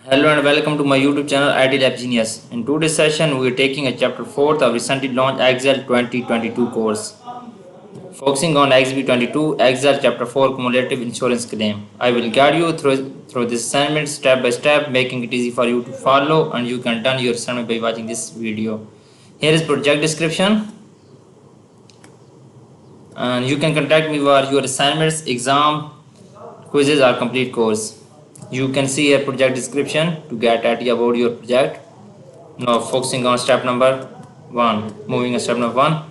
Hello and welcome to my YouTube channel IT Lab Genius. In today's session, we are taking a chapter 4th of recently launched Excel 2022 course. Focusing on Exp22, Excel chapter 4 Cumulative Insurance Claim. I will guide you through this assignment step by step, making it easy for you to follow, and you can done your assignment by watching this video. Here is project description, and you can contact me for your assignments, exam, quizzes or complete course. You can see a project description to get idea about your project. Now focusing on step number 1. Moving on step number 1.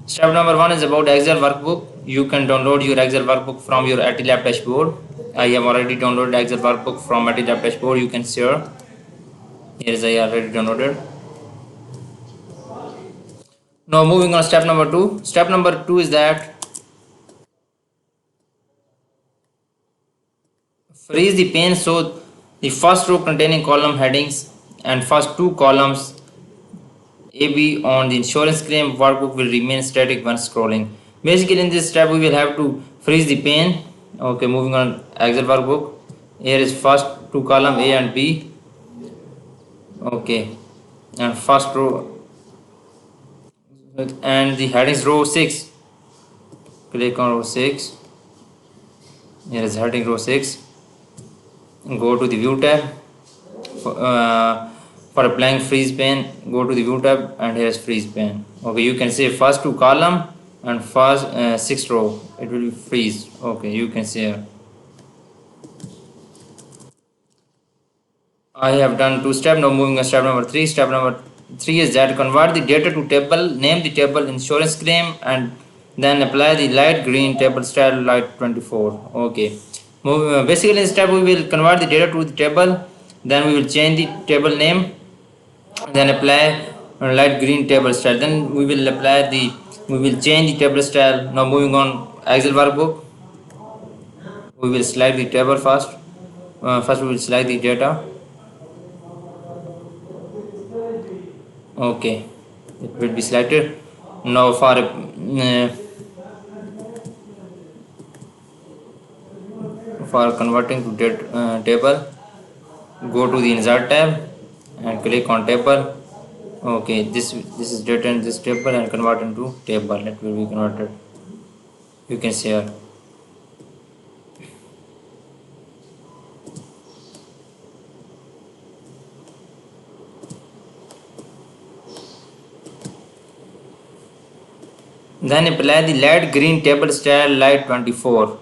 Step number 1 is about Excel workbook. You can download your Excel workbook from your IT Lab dashboard. I have already downloaded Excel workbook from IT Lab dashboard. You can share. Here is I already downloaded. Now moving on step number 2. Step number 2 is that freeze the pane so the first row containing column headings and first two columns AB on the insurance claim workbook will remain static when scrolling. Basically, in this step, we will have to freeze the pane. Okay, moving on Excel workbook. Here is first two column A and B. Okay, and first row and the headings row 6. Click on row 6. Here is heading row 6. Go to the view tab. For applying freeze pane, go to the view tab and here is freeze pane. Okay, you can see first two column and first sixth row it will be freeze. Okay, you can see here. I have done two steps. Now moving on step number 3. Step number 3 is that convert the data to table, name the table insurance claim, and then apply the light green table style light 24. Okay, basically in this step we will convert the data to the table, then we will change the table name, then apply light green table style, then we will change the table style. Now moving on Excel workbook, we will select the table first. First we will select the data. Okay, it will be selected. Now for converting to table, go to the insert tab and click on table. Okay, this is data in this table and convert into table. It will be converted. You can see here. Then apply the light green table style light 24.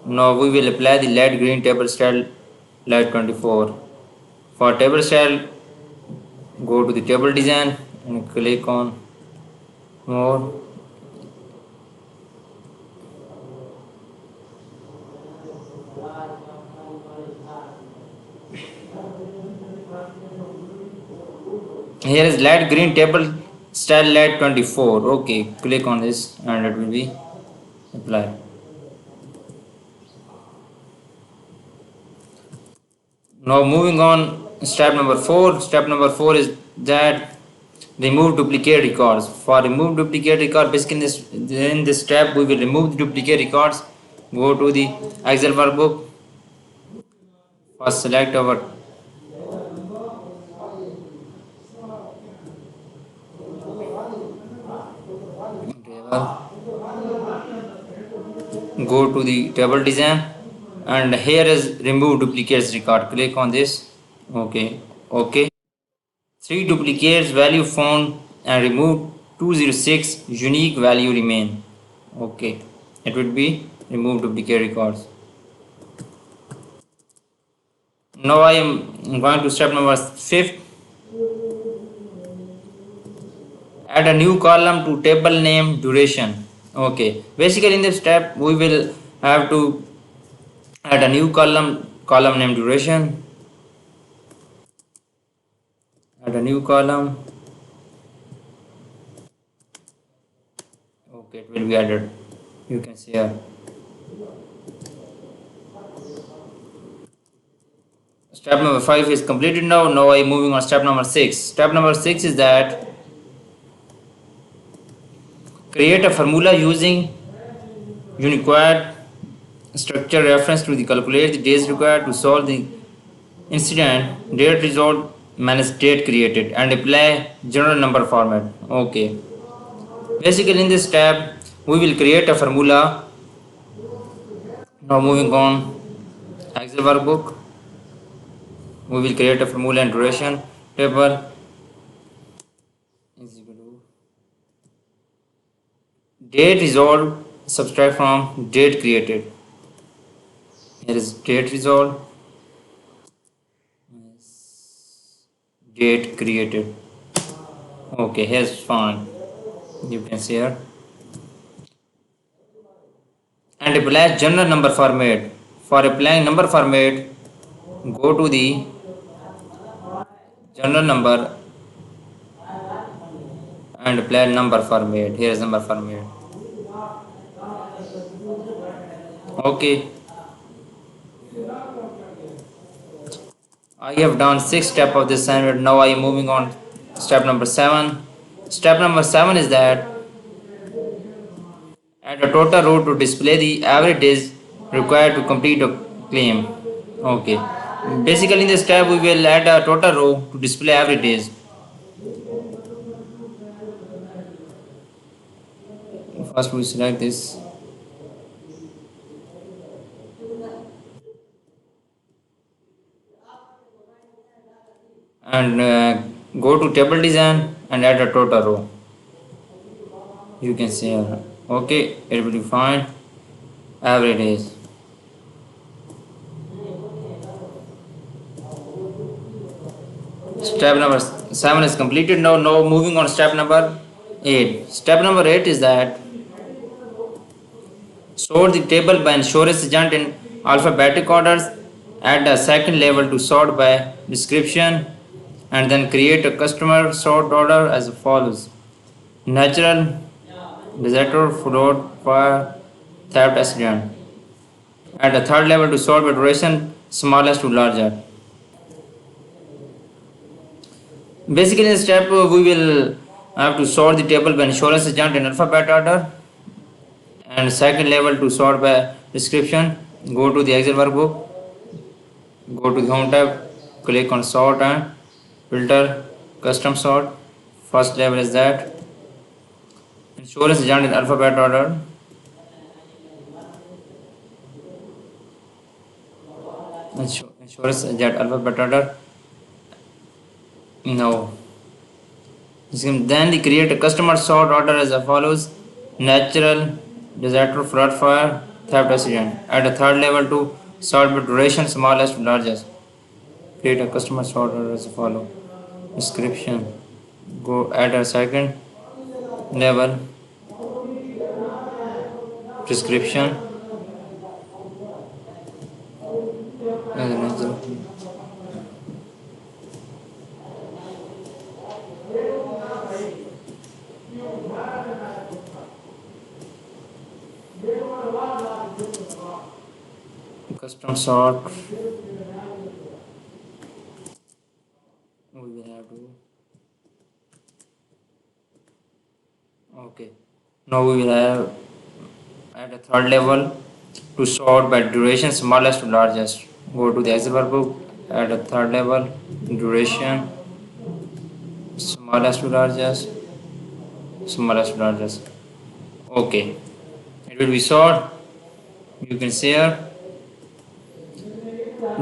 Now we will apply the light green table style light 24. For table style, go to the table design and click on more. Here is light green table style light 24. Okay, click on this and it will be applied. Now moving on step number 4. Step number 4 is that remove duplicate records. For remove duplicate record, basically in this step we will remove the duplicate records. Go to the Excel workbook. First select our table. Go to the table design and here is remove duplicates record. Click on this. Okay. 3 duplicates value found and remove 206 unique value remain. Okay, it would be remove duplicate records. Now I am going to step number 5. Add a new column to table name duration. Okay, basically in this step we will have to add a new column name duration. Add a new column. Okay, it will be added. You can see here. Step number 5 is completed now. Now I am moving on step number 6. Step number 6 is that create a formula using Unicode structure reference to the calculate the days required to solve the Incident date resolved minus date created and apply general number format. Okay. Basically in this tab we will create a formula. Now moving on Excel workbook. We will create a formula and duration table is equal to date resolved subtract from date created. Here is date resolved date created. Okay, here's fine. You can see here and apply general number format. For applying number format, go to the general number and apply number format. Here is number format. Okay, I have done 6 steps of this assignment. Now I am moving on step number 7. Step number 7 is that add a total row to display the average days required to complete a claim. Okay. Basically in this step we will add a total row to display average days. First we select this and go to table design and add a total row. You can see here. Okay, it will be fine. Average days. Step number 7 is completed. Now moving on step number 8. Step number 8 is that sort the table by insurance agent in alphabetic orders. Add a second level to sort by description and then create a customer sort order as follows. Natural, disaster, fraud, fire, theft, accident. Add a third level to sort by duration smallest to larger. Basically in this step we will have to sort the table by insurance agent in alphabet order and second level to sort by description. Go to the Excel workbook, go to the home tab, click on sort and filter custom sort. First level is that insurance agent in alphabet order. Insurance agent alphabet order. No. Then they create a customer sort order as follows: natural, disaster, flood, fire, theft, accident. Add a third level to sort by duration smallest to largest. Create a customer sort order as follow. Description. Go add a second level. Description. Custom sort. We will have to. Okay. Now we will have at a third level to sort by duration smallest to largest. Go to the Excel workbook. At a third level, duration smallest to largest. Smallest to largest. Okay. It will be sort. You can see here.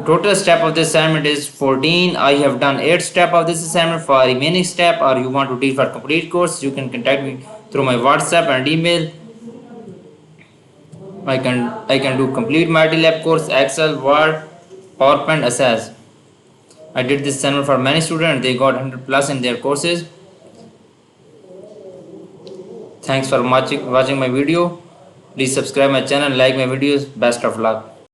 Total step of this assignment is 14. I have done 8 steps of this assignment. For remaining step or you want to teach for complete course, you can contact me through my WhatsApp and email. I can do complete multi-lab course, Excel, Word, PowerPoint, Assess. I did this assignment for many students. They got 100 plus in their courses. Thanks for watching my video. Please subscribe my channel, like my videos. Best of luck.